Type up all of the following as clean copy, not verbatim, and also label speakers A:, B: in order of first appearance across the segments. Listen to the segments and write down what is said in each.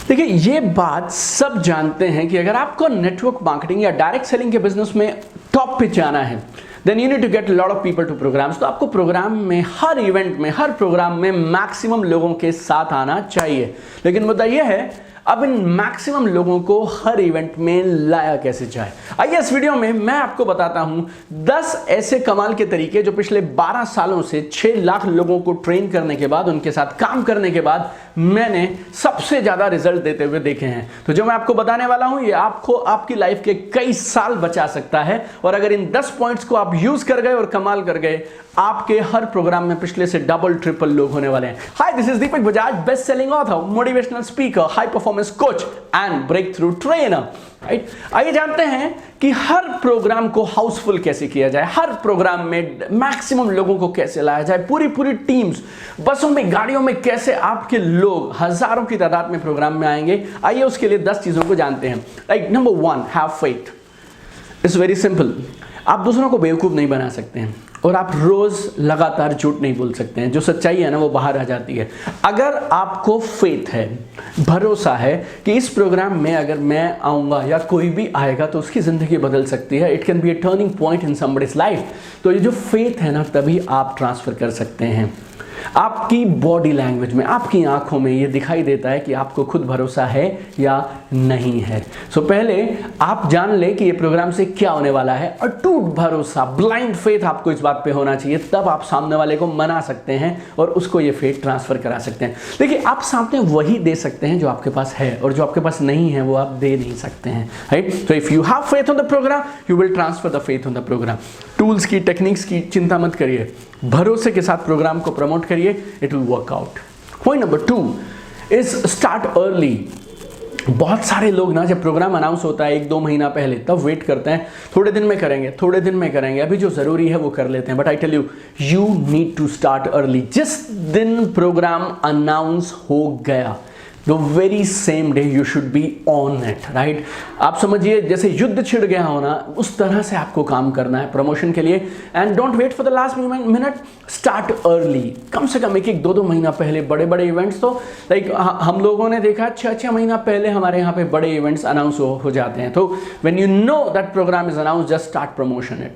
A: देखिए, ये बात सब जानते हैं कि अगर आपको नेटवर्क मार्केटिंग या डायरेक्ट सेलिंग के बिजनेस में टॉप पे जाना है, then you need to get lot of people to programmes. तो आपको प्रोग्राम में, हर इवेंट में, हर प्रोग्राम में मैक्सिमम लोगों के साथ आना चाहिए। लेकिन मुद्दा यह है, अब इन मैक्सिमम लोगों को हर इवेंट में लाया कैसे जाए। आइए इस वीडियो में मैं आपको बताता हूं 10 ऐसे कमाल के तरीके जो पिछले 12 सालों से 6 लाख लोगों को ट्रेन करने के बाद, उनके साथ काम करने के बाद मैंने सबसे ज्यादा रिजल्ट देते हुए देखे हैं। तो जो मैं आपको बताने वाला हूं, ये आपको आपकी लाइफ के कई साल बचा सकता है। और अगर इन 10 पॉइंट्स को आप यूज कर गए और कमाल कर गए, आपके हर प्रोग्राम में पिछले से डबल ट्रिपल लोग होने वाले हैं। Hi, this is Deepak Bajaj, best selling author, motivational speaker, high performance coach and breakthrough trainer. Right, आइए जानते हैं कि हर प्रोग्राम को हाउसफुल कैसे किया जाए, हर प्रोग्राम में मैक्सिमम लोगों को कैसे लाया जाए, पूरी टीम्स, बसों में, गाड़ियों में कैसे आपके लोग हजारों की तादाद में प्रोग्राम में आएंगे। आइए उसके लिए 10 चीजों को जानते हैं। Like number 1, have faith. It's very simple. आप दूसरों को बेवकूफ नहीं बना सकते हैं और आप रोज लगातार झूठ नहीं बोल सकते हैं। जो सच्चाई है ना, वो बाहर आ जाती है। अगर आपको फेथ है, भरोसा है कि इस प्रोग्राम में अगर मैं आऊंगा या कोई भी आएगा तो उसकी जिंदगी बदल सकती है, it can be a turning point in somebody's life, तो ये जो फेथ है ना, तभी आप ट्रांसफर कर सकते हैं। आपकी बॉडी लैंग्वेज में, आपकी आंखों में ये दिखाई देता है कि आपको खुद भरोसा है या नहीं है। सो पहले आप जान ले कि ये प्रोग्राम से क्या होने वाला है। अटूट भरोसा, ब्लाइंड फेथ आपको इस बात पे होना चाहिए, तब आप सामने वाले को मना सकते हैं और उसको ये फेथ ट्रांसफर करा सकते हैं। देखिए, आप सामने वही दे सकते हैं जो आपके पास है, और जो आपके पास नहीं है वो आप दे नहीं सकते हैं। Right, so if you have faith on the programme, you will transfer the faith on the programme. Tools की, टेक्निक्स की चिंता मत करिए, भरोसे के साथ प्रोग्राम को प्रमोट करिए, it will work out. Point number 2 is start early. बहुत सारे लोग ना, जब प्रोग्राम अनाउंस होता है 1-2 महीना पहले, तब वेट करते हैं, थोड़े दिन में करेंगे, थोड़े दिन में करेंगे, अभी जो जरूरी है वो कर लेते हैं। But I tell you, you need to start early. जिस दिन प्रोग्राम अनाउंस हो गया, The very same day you should be on it, right? आप समझिए जैसे युद्ध छिड़ गया होना, उस तरह से आपको काम करना है प्रमोशन के लिए। And don't wait for the last minute, start early. कम से कम 1-2 महीना पहले बड़े इवेंट्स, तो लाइक हम लोगों ने देखा 6 महीना पहले हमारे यहाँ पे बड़े इवेंट्स अनाउंस हो जाते हैं। तो when you know that program is announce, just start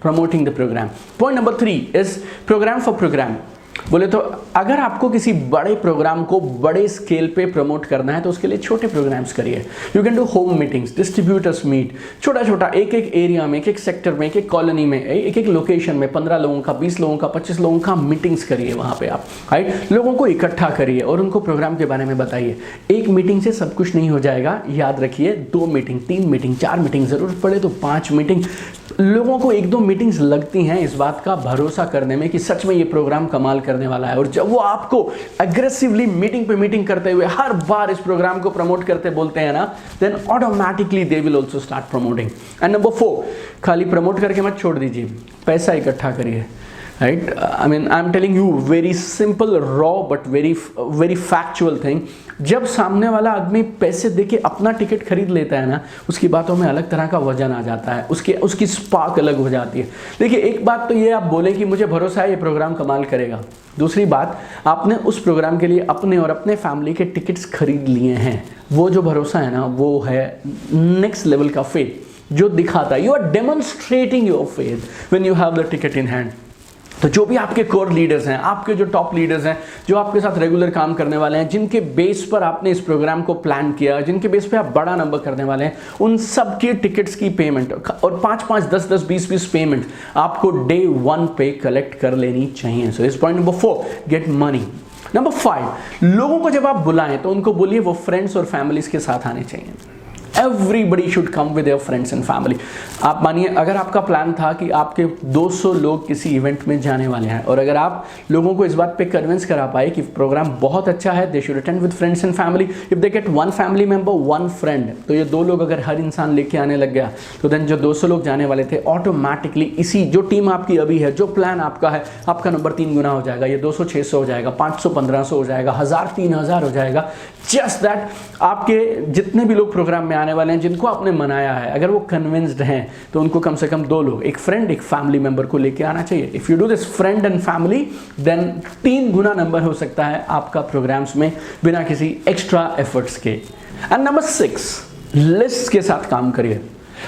A: promoting the program. Point number 3 is program for program. बोले तो अगर आपको किसी बड़े प्रोग्राम को बड़े स्केल पे प्रमोट करना है, तो उसके लिए छोटे प्रोग्राम्स करिए। You can do home meetings, distributors meet, छोटा एक एरिया में, एक सेक्टर में, एक कॉलोनी में, एक लोकेशन में 15 लोगों का, 20 लोगों का, 25 लोगों का मीटिंग्स करिए। वहाँ पे आप राइट, लोगों को इकट्ठा करिए और उनको प्रोग्राम के बारे में बताइए। एक मीटिंग से सब कुछ नहीं हो जाएगा, याद रखिए। 2 मीटिंग, 3 मीटिंग, 4 मीटिंग, जरूरत पड़े तो 5 मीटिंग। लोगों को 1-2 मीटिंग्स लगती हैं इस बात का भरोसा करने में कि सच में ये प्रोग्राम कमाल करने वाला है। और जब वो आपको एग्रेसिवली मीटिंग पे मीटिंग करते हुए हर बार इस प्रोग्राम को प्रमोट करते बोलते हैं ना, then automatically they will also start promoting. And number 4, खाली प्रमोट करके मत छोड़ दीजिए, पैसा इकट्ठा करिए। Right? I mean, I'm telling you very simple, raw but very factual thing. जब सामने वाला आदमी पैसे देके अपना टिकट खरीद लेता है ना, उसकी बातों में अलग तरह का वजन आ जाता है, उसकी स्पार्क अलग हो जाती है। देखिए, एक बात तो ये आप बोले कि मुझे भरोसा है ये प्रोग्राम कमाल करेगा। दूसरी बात, आपने उस प्रोग्राम के लिए अपने और अपने फैमिली के टिकट्स खरीद लिए हैं। वो जो भरोसा है ना, वो है नेक्स्ट लेवल का फेथ जो दिखाता है। You are demonstrating your faith when you have the ticket in hand. तो जो भी आपके कोर लीडर्स हैं, आपके जो टॉप लीडर्स हैं, जो आपके साथ रेगुलर काम करने वाले हैं, जिनके बेस पर आपने इस प्रोग्राम को प्लान किया, जिनके बेस पे आप बड़ा नंबर करने वाले हैं, उन सब के टिकट्स की पेमेंट और 5-5, 10-10, 20-20 पेमेंट आपको डे 1 पे कलेक्ट कर लेनी चाहिए। सो इस point number 4, get money. Number 5, लोगों को जब आप बुलाएं तो उनको बोलिए वो फ्रेंड्स और फैमिलीज के साथ आने चाहिए। Everybody should come with their friends and family. आप मानिए, अगर आपका प्लान था कि आपके 200 लोग किसी इवेंट में जाने वाले हैं, और अगर आप लोगों को इस बात पे कन्विंस करा पाए कि प्रोग्राम बहुत अच्छा है, they should attend with friends and family, if they get 1 family member, 1 friend, तो ये 2 लोग अगर हर इंसान लेके आने लग गया, तो देन जो 200 लोग जाने वाले थे, ऑटोमेटिकली इसी जो टीम आपकी अभी है, जो प्लान आपका है, आपका नंबर 3 गुना हो जाएगा। ये 200 600 हो जाएगा, 500 1500 हो जाएगा, 1000 3000 हो जाएगा। जस्ट दैट आपके जितने भी लोग प्रोग्राम में आने वाले हैं जिनको आपने मनाया है, अगर वो कन्विंस्ड हैं तो उनको कम से कम 2 लोग, एक फ्रेंड एक फैमिली मेंबर को लेके आना चाहिए। If you do this friend and family then 3 गुना नंबर हो सकता है आपका प्रोग्राम्स में बिना किसी एक्स्ट्रा एफर्ट्स के। एंड नंबर 6, लिस्ट के साथ काम करिए।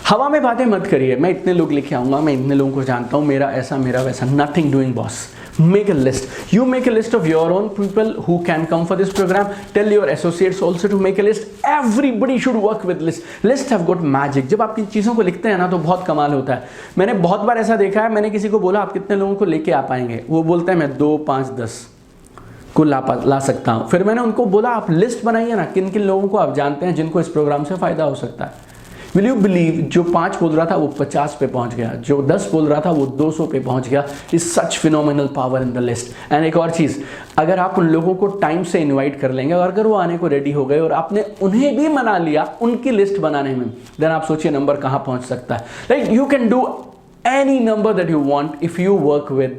A: हवा में बातें मत करिए, मैं इतने लोग लेके आऊंगा, मैं इतने लोगों को जानता हूं, मेरा ऐसा मेरा वैसा, nothing doing boss. Make a list. You make a list of your own people who can come for this program. Tell your associates also to make a list. Everybody should work with list. List have got magic. जब आप इन चीज़ों को लिखते हैं ना तो बहुत कमाल होता है। मैंने बहुत बार ऐसा देखा है, मैंने किसी को बोला आप कितने लोगों को लेके आ पाएंगे, वो बोलता है मैं 2, 5, 10 को ला सकता हूँ। फिर मैंने उनको बोला आप लिस्ट बनाइए ना, किन किन लोगों को आप जानते हैं जिनको इस प्रोग्राम से फ़ायदा हो सकता है। विल यू बिलीव, जो 5 बोल रहा था वो 50 पे पहुंच गया, जो 10 बोल रहा था वो 200 पे पहुंच गया। Is such phenomenal power in the list. And एक और चीज़, अगर आप उन लोगों को टाइम से इनवाइट कर लेंगे और अगर वो आने को रेडी हो गए और आपने उन्हें भी मना लिया उनकी लिस्ट बनाने में, देन आप सोचिए नंबर कहाँ पहुँच सकता है। Like you can do any number that you want if you work with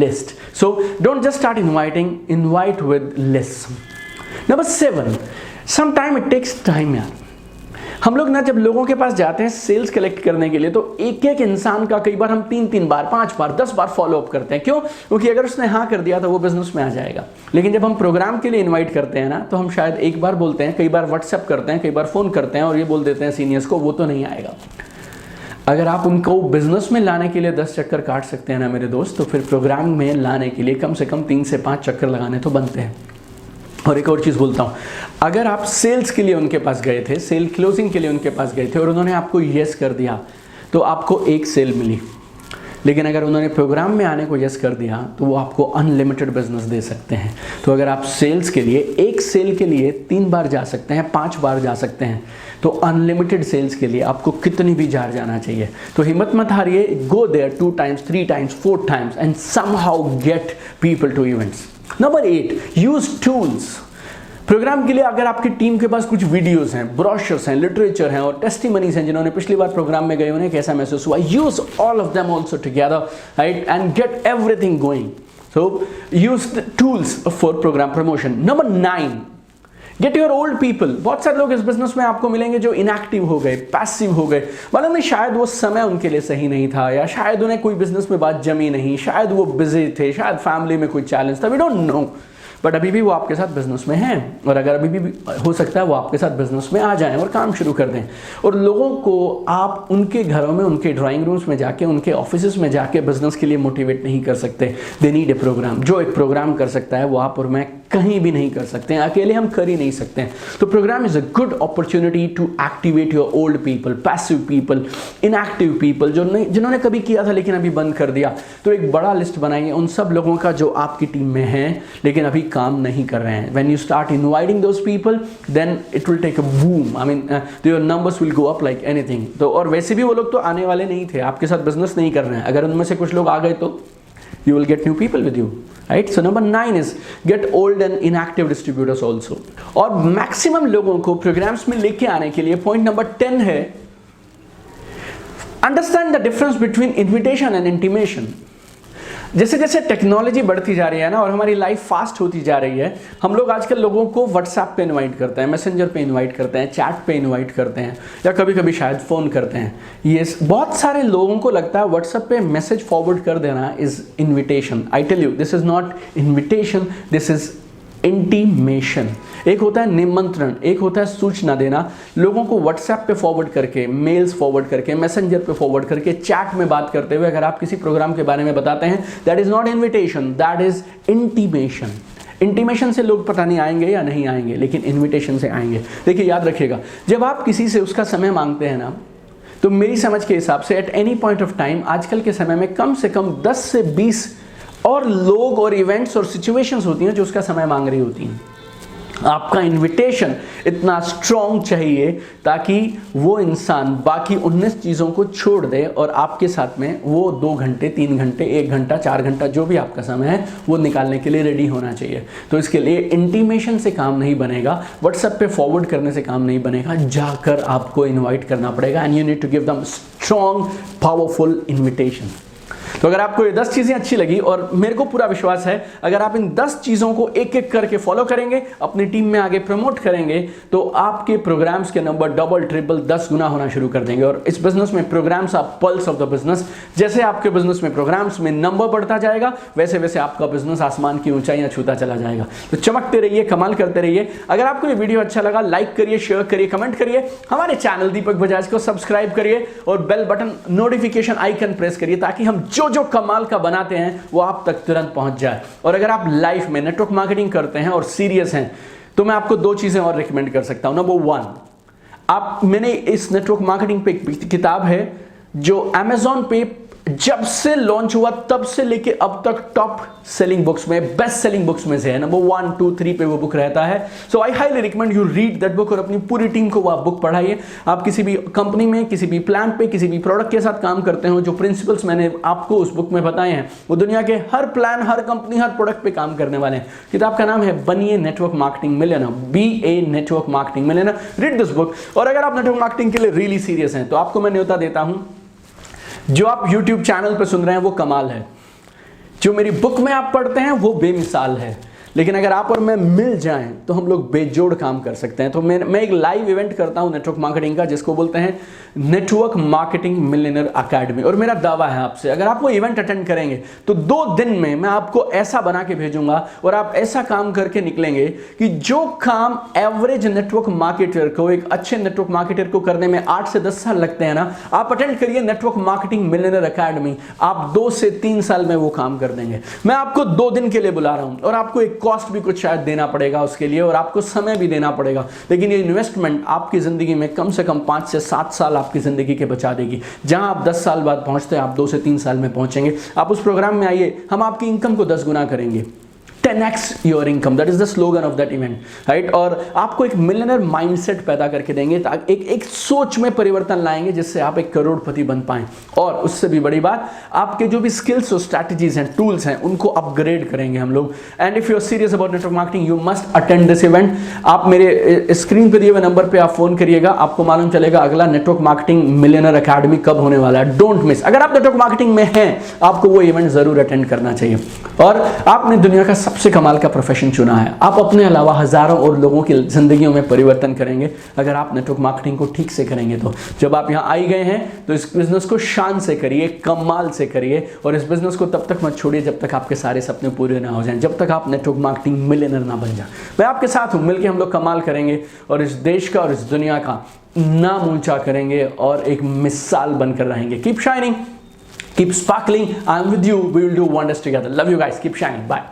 A: list. So don't just start inviting, invite with lists. Number 7, sometime it takes time यार। हम लोग ना जब लोगों के पास जाते हैं सेल्स कलेक्ट करने के लिए तो एक एक इंसान का कई बार हम 3 बार 5 बार 10 बार फॉलो अप करते हैं। क्यों? क्योंकि अगर उसने हाँ कर दिया तो वो बिजनेस में आ जाएगा। लेकिन जब हम प्रोग्राम के लिए इनवाइट करते हैं ना तो हम शायद एक बार बोलते हैं, कई बार व्हाट्सएप करते हैं, कई बार फ़ोन करते हैं और ये बोल देते हैं सीनियर्स को वो तो नहीं आएगा। अगर आप उनको बिजनेस में लाने के लिए 10 चक्कर काट सकते हैं ना मेरे दोस्त, तो फिर प्रोग्राम में लाने के लिए कम से कम 3 से 5 चक्कर लगाने तो बनते हैं। और एक और चीज़ बोलता हूँ, अगर आप सेल्स के लिए उनके पास गए थे, सेल क्लोजिंग के लिए उनके पास गए थे और उन्होंने आपको येस कर दिया तो आपको 1 सेल मिली। लेकिन अगर उन्होंने प्रोग्राम में आने को येस कर दिया तो वो आपको अनलिमिटेड बिजनेस दे सकते हैं। तो अगर आप सेल्स के लिए 1 सेल के लिए 3 बार जा सकते हैं, 5 बार जा सकते हैं, तो अनलिमिटेड सेल्स के लिए आपको कितनी भी बार जाना चाहिए। तो हिम्मत मत हारिए, go there 2 times 3 times 4 times and somehow get people to events. Number 8, use tools. Program के लिए अगर आपकी टीम के पास कुछ वीडियोस हैं, ब्रोशर्स हैं, लिटरेचर हैं और टेस्टिमनीज हैं जिन्होंने पिछली बार प्रोग्राम में गए, उन्हें कैसा महसूस हुआ, use all of them also together, right, and get everything going. So use the tools for program promotion. Number 9, get your old people. बहुत सारे लोग इस बिजनेस में आपको मिलेंगे जो इनएक्टिव हो गए, पैसिव हो गए, मालूम नहीं शायद वो समय उनके लिए सही नहीं था, या शायद उन्हें कोई बिजनेस में बात जमी नहीं, शायद वो बिजी थे, शायद फैमिली में कोई चैलेंज था, वी डोंट नो, बट अभी भी वो आपके साथ बिजनेस में हैं और अगर अभी भी हो सकता है वो आपके साथ बिजनेस में आ जाएं और काम शुरू कर दें। और लोगों को आप उनके घरों में, उनके ड्राइंग रूम्स में जाके, उनके ऑफिस में जाके बिजनेस के लिए मोटिवेट नहीं कर सकते। They need a program. जो एक प्रोग्राम कर सकता है वो आप और मैं कहीं भी नहीं कर सकते हैं, अकेले हम कर ही नहीं सकते हैं। तो program is a good opportunity to activate your old people, passive people, inactive people, जिन्होंने कभी किया था लेकिन अभी बंद कर दिया। तो एक बड़ा लिस्ट बनाइए उन सब लोगों का जो आपकी टीम में हैं लेकिन अभी काम नहीं कर रहे हैं। When you start inviting those people, then it will take a boom. I mean, your numbers will go up like anything. तो और वैसे भी वो लोग तो आने वाले नहीं थे, आपके साथ बिजनेस नहीं कर रहे हैं। अगर उनमें से कुछ लोग आ गए तो you will get new people with you, right? So number 9 is get old and inactive distributors also. और मैक्सिमम लोगों को प्रोग्राम्स में लेके आने के लिए पॉइंट नंबर 10 है, understand the difference between invitation and intimation. जैसे जैसे टेक्नोलॉजी बढ़ती जा रही है ना और हमारी लाइफ फास्ट होती जा रही है, हम लोग आजकल लोगों को व्हाट्सएप पे इनवाइट करते हैं, मैसेंजर पे इनवाइट करते हैं, चैट पे इनवाइट करते हैं, या कभी कभी शायद फ़ोन करते हैं। ये बहुत सारे लोगों को लगता है व्हाट्सएप पे मैसेज फॉरवर्ड कर देना is invitation. I tell you this is not invitation, this is intimation. एक होता है निमंत्रण, एक होता है सूचना देना। लोगों को व्हाट्सएप पे फॉरवर्ड करके, मेल्स फॉरवर्ड करके, मैसेंजर पे फॉरवर्ड करके, चैट में बात करते हुए अगर आप किसी प्रोग्राम के बारे में बताते हैं, that is not invitation, that is intimation. Intimation से लोग पता नहीं आएंगे या नहीं आएंगे, लेकिन इन्विटेशन से आएंगे। देखिए याद रखिएगा, जब आप किसी से उसका समय मांगते हैं ना, तो मेरी समझ के हिसाब से at any point of time आजकल के समय में कम से कम 10 से 20 और लोग और इवेंट्स और सिचुएशंस होती हैं जो उसका समय मांग रही होती हैं। आपका इन्विटेशन इतना स्ट्रॉन्ग चाहिए ताकि वो इंसान बाकी 19 चीज़ों को छोड़ दे और आपके साथ में वो 2 घंटे, 3 घंटे, 1 घंटा, 4 घंटा जो भी आपका समय है वो निकालने के लिए रेडी होना चाहिए। तो इसके लिए इंटीमेशन से काम नहीं बनेगा, व्हाट्सएप पे फॉरवर्ड करने से काम नहीं बनेगा, जाकर आपको इन्वाइट करना पड़ेगा। And you need to give them strong powerful invitation. तो अगर आपको ये 10 चीजें अच्छी लगी, और मेरे को पूरा विश्वास है अगर आप इन 10 चीजों को एक एक करके फॉलो करेंगे, अपनी टीम में आगे प्रमोट करेंगे, तो आपके प्रोग्राम्स के नंबर डबल ट्रिपल 10 गुना होना शुरू कर देंगे। और इस बिजनेस में प्रोग्राम्स आप पल्स ऑफ द बिजनेस, जैसे आपके बिजनेस में प्रोग्राम्स में नंबर बढ़ता जाएगा वैसे वैसे आपका बिजनेस आसमान की ऊंचाइयां छूता चला जाएगा। तो चमकते रहिए, कमाल करते रहिए। अगर आपको ये वीडियो अच्छा लगा, लाइक करिए, शेयर करिए, कमेंट करिए, हमारे चैनल दीपक बजाज को सब्सक्राइब करिए और bell button notification icon press करिए ताकि हम जो जो कमाल का बनाते हैं वो आप तक तुरंत पहुंच जाए। और अगर आप लाइफ में नेटवर्क मार्केटिंग करते हैं और सीरियस हैं तो मैं आपको 2 चीजें और रिकमेंड कर सकता हूं। नंबर 1, मैंने इस नेटवर्क मार्केटिंग पे एक किताब है जो Amazon पे जब से लॉन्च हुआ तब से लेके अब तक टॉप सेलिंग बुक्स में, बेस्ट सेलिंग बुक्स में से है। नंबर 1, 2, 3 पे वो बुक रहता है। So I highly recommend you read that book और अपनी पूरी टीम को वो आप बुक पढ़ाइए। आप किसी भी कंपनी में, किसी भी प्लान पे, किसी भी प्रोडक्ट के साथ काम करते हो, जो प्रिंसिपल्स मैंने आपको उस बुक में बताए हैं वो दुनिया के हर प्लान, हर कंपनी, हर प्रोडक्ट पे काम करने वाले हैं। किताब का नाम है बनिए network marketing millionaire, BA network marketing millionaire. Read this book. और अगर आप नेटवर्क मार्केटिंग के लिए रियली सीरियस हैं तो आपको मैं न्योता देता हूं, जो आप YouTube चैनल पर सुन रहे हैं वो कमाल है, जो मेरी बुक में आप पढ़ते हैं वो बेमिसाल है, लेकिन अगर आप और मैं मिल जाएं तो हम लोग बेजोड़ काम कर सकते हैं। तो मैं एक लाइव इवेंट करता हूं नेटवर्क मार्केटिंग का, जिसको बोलते हैं नेटवर्क मार्केटिंग मिलियनर अकेडमी। और मेरा दावा है आपसे, अगर आप वो इवेंट अटेंड करेंगे तो 2 दिन में मैं आपको ऐसा बना के भेजूंगा और आप ऐसा काम करके निकलेंगे कि जो काम एवरेज नेटवर्क मार्केटर को, एक अच्छे नेटवर्क मार्केटर को करने में 8 से 10 साल लगते हैं ना, आप अटेंड करिए नेटवर्क मार्केटिंग मिलियनर अकेडमी, आप 2 से 3 साल में वो काम कर देंगे। मैं आपको 2 दिन के लिए बुला रहा हूं और आपको एक कॉस्ट भी कुछ शायद देना पड़ेगा उसके लिए और आपको समय भी देना पड़ेगा, लेकिन ये इन्वेस्टमेंट आपकी जिंदगी में कम से कम 5 से 7 साल आपकी जिंदगी के बचा देगी। जहां आप 10 साल बाद पहुंचते हैं, आप 2 से 3 साल में पहुंचेंगे। आप उस प्रोग्राम में आइए, हम आपकी इनकम को 10 गुना करेंगे। 10x your income, that is the slogan of that event, right. और आपको एक मिलियनर माइंडसेट पैदा करके देंगे, ताकि एक सोच में परिवर्तन लाएंगे जिससे आप एक करोड़पति बन पाएं। और उससे भी बड़ी बात, आपके जो भी स्किल्स और स्ट्रैटेजीज हैं, टूल्स हैं, उनको अपग्रेड करेंगे हम लोग। And if you are serious about network marketing, you must attend this event. आप मेरे स्क्रीन पर दिए हुए नंबर पे आप फोन करिएगा, आपको मालूम चलेगा अगला नेटवर्क मार्केटिंग मिलियनर अकेडमी कब होने वाला है। Don't miss. अगर आप नेटवर्क मार्केटिंग में हैं, आपको वो इवेंट जरूर अटेंड करना चाहिए। और आपने दुनिया का सबसे कमाल का प्रोफेशन चुना है। आप अपने अलावा हजारों और लोगों की जिंदगियों में परिवर्तन करेंगे अगर आप नेटवर्क मार्केटिंग को ठीक से करेंगे। तो जब आप यहां आई गए हैं तो इस बिजनेस को शान से करिए, कमाल से करिए, और इस बिजनेस को तब तक मत छोड़िए जब तक आपके सारे सपने पूरे ना हो जाएं, जब तक आप नेटवर्क मार्केटिंग मिलियनर ना बन जाए। मैं आपके साथ हूं, मिलकर हम लोग कमाल करेंगे और इस देश का और इस दुनिया का नाम ऊंचा करेंगे और एक मिसाल बनकर रहेंगे। Keep shining, keep sparkling. I'm with you. We will do wonders together. Love you guys. Keep shining. Bye.